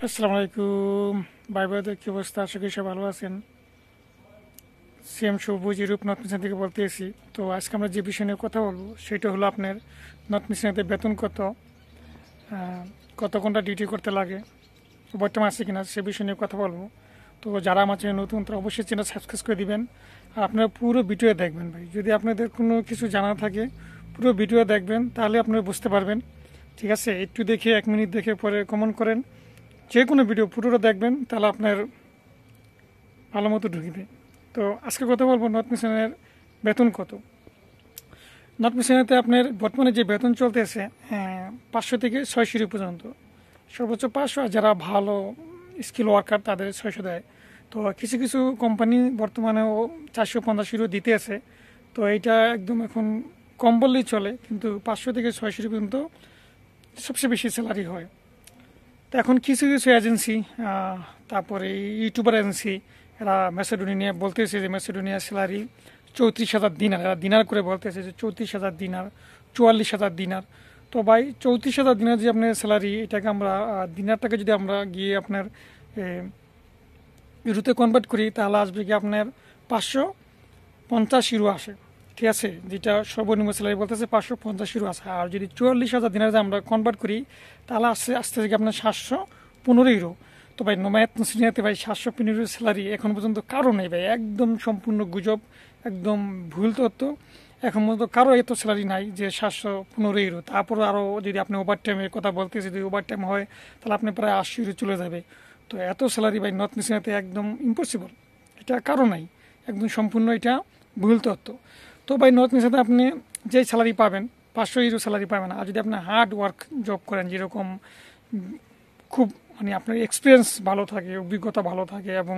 আসসালামু আলাইকুম ভাই বোনদের কি অবস্থা? আশা করি সব ভালো আছেন। সিএম সবুজ ইউরোপ নর্থ মিশন থেকে বলতেছি। তো আজকে আমরা যে বিষয় নিয়ে কথা বলবো সেটা হলো আপনার নর্থ মিশনেতে বেতন কত, কত ঘন্টা ডিউটি করতে লাগে, বর্তমান আছে কিনা সে বিষয় নিয়ে কথা বলবো। তো যারা আমার চ্যানেল নতুন তারা অবশ্যই চ্যানেল সাবস্ক্রাইব করে দিবেন। আর আপনারা পুরো ভিডিও দেখবেন ভাই, যদি আপনাদের কোনো কিছু জানা থাকে পুরো ভিডিও দেখবেন, তাহলে আপনারা বুঝতে পারবেন। ঠিক আছে, একটু দেখে 1 মিনিট দেখে পরে কমেন্ট করেন। যে কোনো ভিডিও পুরোটা দেখবেন, তাহলে আপনার ভালো মতো ঢুকবে। তো আজকে কথা বলবো নর্থ মিশনের বেতন কত। নর্থ মিশনেতে আপনার বর্তমানে যে বেতন চলতেছে 500 থেকে 600 পর্যন্ত, সর্বোচ্চ 500, আর যারা ভালো স্কিল ওয়ার্কার তাদের 600 দেয়। তো কিছু কিছু কোম্পানি বর্তমানেও 450 দিতে আছে। তো এইটা একদম এখন কম বললেই চলে, কিন্তু 500 থেকে 600 পর্যন্ত সবচেয়ে বেশি স্যালারি হয়। তো এখন কিছু কিছু এজেন্সি, তারপরে ইউটিউবার এজেন্সি, এরা ম্যাসেডোনিয়া বলতেছে যে ম্যাসেডোনিয়া স্যালারি 34,000 দিনার, এরা দিনার করে বলতেছে যে 34,000 দিনার, 44,000 দিনার। তো ভাই 34,000 দিনার যে আপনার স্যালারি, এটাকে আমরা দিনারটাকে যদি আমরা গিয়ে আপনার ইউরোতে কনভার্ট করি, তাহলে আসবে কি আপনার 550 ইউরো আসে। ঠিক আছে, যেটা সর্বনিম্ন স্যালারি বলতেছে 550 ইউরো আসে। আর যদি 44,000 দিনারে আমরা কনভার্ট করি, তাহলে আসছে আসতে থেকে আপনার 715 ইউরো। তো ভাই নোম্যাথ সিনিয়াতে ভাই 715 স্যালারি এখন পর্যন্ত কারো নেই ভাই, একদম সম্পূর্ণ গুজব, একদম ভুল তথ্য। এখন পর্যন্ত কারো এত স্যালারি নাই যে 715 ইউরো। তারপর আরও যদি আপনি ওভার টাইমের কথা বলতে, যদি ওভার টাইম হয় তাহলে আপনি প্রায় 80 ইউরো চলে যাবে। তো এত স্যালারি ভাই নর্থ মিশনাতে একদম ইম্পসিবল, এটা কারো নাই, একদম সম্পূর্ণ এটা ভুল তথ্য। তো ভাই নর্থ মিশনাতে আপনি যে স্যালারি পাবেন 500 ইউরো স্যালারি পাবেন। আর যদি আপনি হার্ড ওয়ার্ক জব করেন, যেরকম খুব মানে আপনার এক্সপিরিয়েন্স ভালো থাকে, অভিজ্ঞতা ভালো থাকে এবং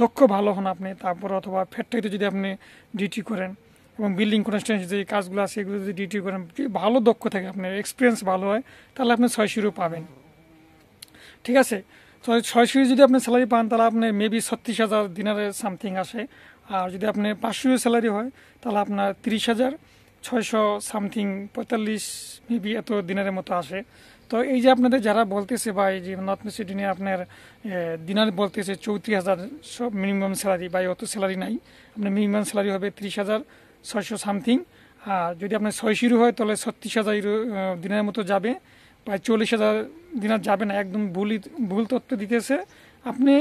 দক্ষ ভালো হন আপনি, তারপর অথবা ফ্যাক্টরিতে যদি আপনি ডিউটি করেন এবং বিল্ডিং কনস্ট্রাকশন যে কাজগুলো আছে এগুলো যদি ডিউটি করেন, যদি ভালো দক্ষ থাকে, আপনার এক্সপিরিয়েন্স ভালো হয়, তাহলে আপনি 600 ইউরো পাবেন। ঠিক আছে, তো 600 যদি আপনি স্যালারি পান, তাহলে আপনার মেবি 36,000 দিনারের সামথিং আসে। আর যদি আপনি 500 স্যালারি হয়, তাহলে আপনার 30,600 সামথিং, 45 মেবি এত দিনারের মতো আসে। তো এই যে আপনাদের যারা বলতেছে বা এই যে নর্থ মেসিডোনিয়া আপনার দিনার বলতেছে 34,000 সব মিনিমাম স্যালারি, বা অত স্যালারি নাই, আপনার মিনিমাম স্যালারি হবে 30,600 সামথিং। আর যদি আপনার 600 হয় তাহলে 36,000 দিনের মতো যাবে, প্রায় 40,000 দিনার যাবে না, একদম ভুল তথ্য দিতেছে। আপনি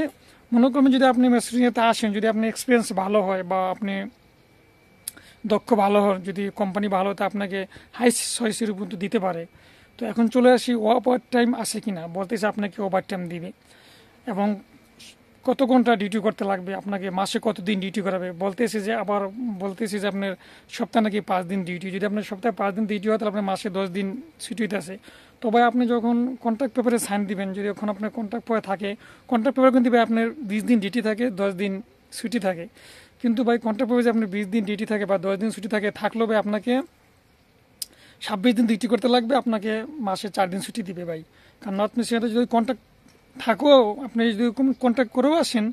মনে করবেন যদি আপনি মেসিডোনিয়াতে আসেন, যদি আপনার এক্সপিরিয়েন্স ভালো হয় বা আপনি দক্ষ ভালো হন, যদি কোম্পানি ভালো হয়, তা আপনাকে হাই 600 পর্যন্ত দিতে পারে। তো এখন চলে আসি ওভার টাইম আছে কিনা, বলতেছে আপনাকে ওভার টাইম দিবে এবং কত ঘন্টা ডিউটি করতে লাগবে, আপনাকে মাসে কতদিন ডিউটি করাবে বলতেছে। যে আবার বলতেছে যে আপনার সপ্তাহে নাকি 5 দিন ডিউটি, যদি আপনার সপ্তাহে 5 দিন ডিউটি হয় তাহলে আপনার মাসে 10 দিন ছুটি আছে। তো ভাই আপনি যখন কন্ট্রাক্ট পেপারে সাইন দিবেন, যদি এখন আপনার কন্ট্রাক্ট পেপার থাকে, কন্ট্রাক্ট পেপার কিন্তু ভাই আপনার 20 দিন ডিউটি থাকে, 10 দিন ছুটি থাকে। কিন্তু ভাই কন্ট্রাক্ট পেপারে আপনার 20 দিন ডিউটি থাকে বা 10 দিন ছুটি থাকে, থাকলেও ভাই আপনাকে 26 দিন ডিউটি করতে লাগবে, আপনাকে মাসে 4 দিন ছুটি দিবে ভাই। কারণ নর্থ মিশিগানে যদি কন্ট্রাক্ট থাকো, আপনি যদি কন্ট্যাক্ট করেও আসেন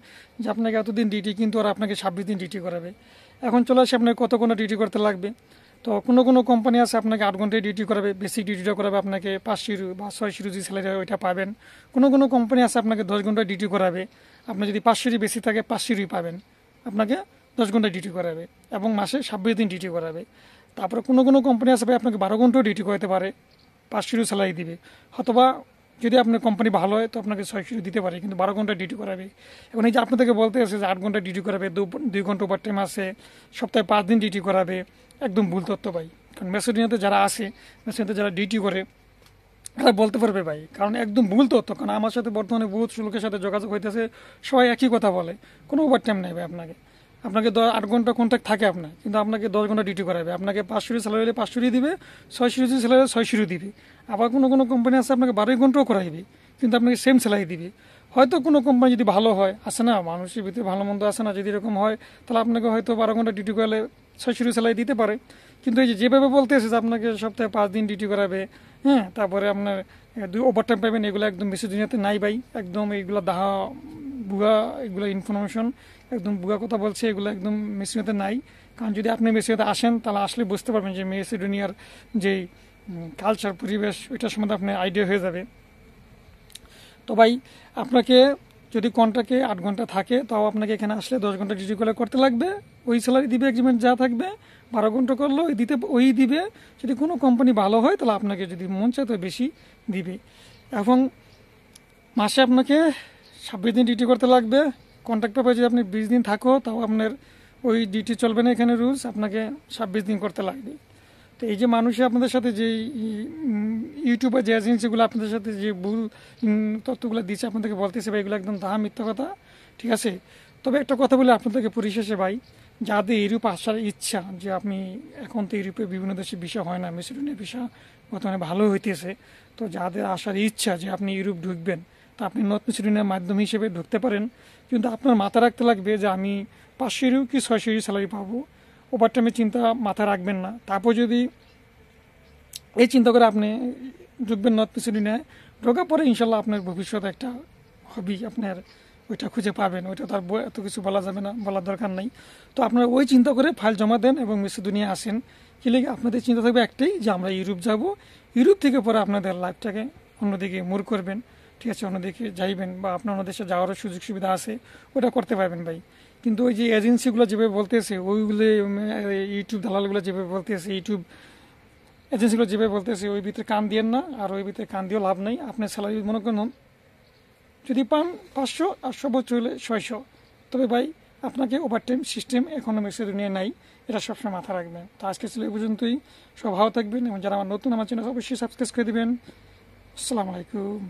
যে আপনাকে এতদিন ডিউটি, কিন্তু আর আপনাকে 26 দিন ডিউটি করাবে। এখন চলে আসে আপনাকে কত ঘন্টা ডিউটি করতে লাগবে। তো কোনো কোনো কোম্পানি আছে আপনাকে 8 ঘন্টায় ডিউটি করাবে, বেসিক ডিউটিটা করাবে আপনাকে 500 বা 600 যে স্যালারি হয় ওইটা পাবেন। কোনো কোনো কোম্পানি আছে আপনাকে 10 ঘন্টা ডিউটি করাবে, আপনি যদি 500 বেশি থাকে 500 পাবেন, আপনাকে 10 ঘন্টা ডিউটি করাবে এবং মাসে 26 দিন ডিউটি করাবে। তারপরে কোনো কোনো কোম্পানি আছে ভাই আপনাকে 12 ঘন্টাও ডিউটি করাতে পারে, 500 স্যালারি দিবে। অথবা যদি আপনার কোম্পানি ভালো হয় তো আপনাকে 600 দিতে পারে, কিন্তু 12 ঘন্টা ডিউটি করাবে। এখন এই যে আপনাদেরকে বলতে আছে যে 8 ঘন্টা ডিউটি করাবে, 2 ঘন্টা ওভার টাইম আছে, সপ্তাহে 5 দিন ডিউটি করাবে, একদম ভুল তথ্য ভাই। কারণ মেসিডোনিয়াতে যারা আছে, মেসিডোনিয়াতে যারা ডিউটি করে, এরা বলতে পারবে ভাই, কারণ একদম ভুল তথ্য। কারণ আমার সাথে বর্তমানে বহুত লোকের সাথে যোগাযোগ হইতেছে, সবাই একই কথা বলে, কোনো ওভার টাইম নেই ভাই। আপনাকে আপনাকে 8 ঘন্টা কন্ট্যাক্ট থাকে আপনার, কিন্তু আপনাকে 10 ঘন্টা ডিউটি করাবে, আপনাকে 500 স্যালারি হলে 500 দিবে, 600 স্যালারি 600 দিবে। আবার কোনো কোনো কোম্পানি আছে আপনাকে 12 ঘন্টাও করাইবে, কিন্তু আপনাকে সেম স্যালারি দিবে। হয়তো কোনো কোম্পানি যদি ভালো হয়, আসে না মানুষের ভিতরে ভালো মন্দ আসে না, যদি এরকম হয় তাহলে আপনাকে হয়তো 12 ঘন্টা ডিউটি করলে 600 স্যালারি দিতে পারে। কিন্তু এই যে যেভাবে বলতে এসেছে আপনাকে সপ্তাহে 5 দিন ডিউটি করাবে, হ্যাঁ, তারপরে আপনার 2 ওভার টাইম পাবেন, এগুলো একদম বেশি দুনিয়াতে নাই ভাই। একদম এইগুলো দাহা বুয়া, এগুলো ইনফরমেশন একদম বুয়া কথা বলছে, এগুলো একদম মেসিডোনিয়াতে নাই। কারণ যদি আপনি মেসিডোনিয়াতে আসেন তাহলে আসলে বুঝতে পারবেন যে মেসিডোনিয়ার যেই কালচার পরিবেশ, ওইটার সম্বন্ধে আপনার আইডিয়া হয়ে যাবে। তো তো ভাই আপনাকে যদি কন্ট্রাক্টে 8 ঘন্টা থাকে তাও আপনাকে এখানে আসলে 10 ঘন্টা ডিউটি করতে লাগবে, ওই স্যালারি দিবে, এগ্রিমেন্ট যা থাকবে। 12 ঘন্টা করলো ওই দিবে। যদি কোনো কোম্পানি ভালো হয় তাহলে আপনাকে যদি মন চায় তো বেশি দিবে। এবং মাসে আপনাকে 26 দিন ডিউটি করতে লাগবে। কন্ট্রাক্ট পেপারে যদি আপনি 20 দিন থাকো তাও আপনার ওই ডিউটি চলবে না, এখানে রুলস আপনাকে 26 দিন করতে লাগবে। তো এই যে মানুষে আপনাদের সাথে যে ইউটিউবে যে এজেন্সিগুলো আপনাদের সাথে যে ভুল তথ্যগুলো দিচ্ছে আপনাদেরকে বলতেছে ভাই, এগুলো একদম দাম মিথ্যা কথা, ঠিক আছে। তবে একটা কথা বলে আপনাদেরকে পরিশেষে ভাই, যাদের ইউরোপ আসার ইচ্ছা, যে আপনি এখন তো ইউরোপে বিভিন্ন দেশে ভিসা হয় না, মেসিডোনিয়া ভিসা বর্তমানে ভালো হইতেছে, তো যাদের আসার ইচ্ছা যে আপনি ইউরোপ ঢুকবেন, তা আপনি নর্থ মেসিডোনিয়ার মাধ্যম হিসেবে ঢুকতে পারেন। কিন্তু আপনার মাথা রাখতে লাগবে যে আমি 500 ইউরো কি 600 ইউরো স্যালারি পাবো, ওভারটাইমের চিন্তা মাথা রাখবেন না। তারপর যদি এই চিন্তা করে আপনি ঢুকবেন নর্থ মেসিডোনিয়ায়, ঢোকার পরে ইনশাল্লাহ আপনার ভবিষ্যৎ একটা হবি আপনার ওইটা খুঁজে পাবেন, ওইটা তার এত কিছু বলা যাবে না, বলার দরকার নাই। তো আপনারা ওই চিন্তা করে ফাইল জমা দেন এবং মেসিডোনিয়া আসেন। কি লিগে আপনাদের চিন্তা থাকবে একটাই, যে আমরা ইউরোপ যাব, ইউরোপ থেকে পরে আপনাদের লাইফটাকে অন্যদিকে মুভ করবেন, ঠিক আছে, অন্যদিকে যাইবেন বা আপনার অন্য দেশে যাওয়ারও সুযোগ সুবিধা আছে, ওটা করতে পারবেন ভাই। কিন্তু ওই যে এজেন্সিগুলো যেভাবে বলতেছে, ওইগুলো ইউটিউব দালালগুলো যেভাবে বলতেছে, ইউটিউব এজেন্সিগুলো যেভাবে বলতেছে, ওই ভিতরে কান দিয়েন না। আর ওই ভিতরে কান দিয়েও লাভ নেই। আপনার স্যালারি মনে করেন যদি পান 500 আর সর্বোচ্চ হলে 600, তবে ভাই আপনাকে ওভারটাইম সিস্টেম এখনো মেসিডোনিয়ায় নাই, এটা সবসময় মাথা রাখবেন। তো আজকে ছিল এই পর্যন্তই। সব ভালো থাকবেন এবং যারা আমার নতুন আমার চ্যানেল অবশ্যই সাবস্ক্রাইব করে দেবেন। আসসালামু আলাইকুম।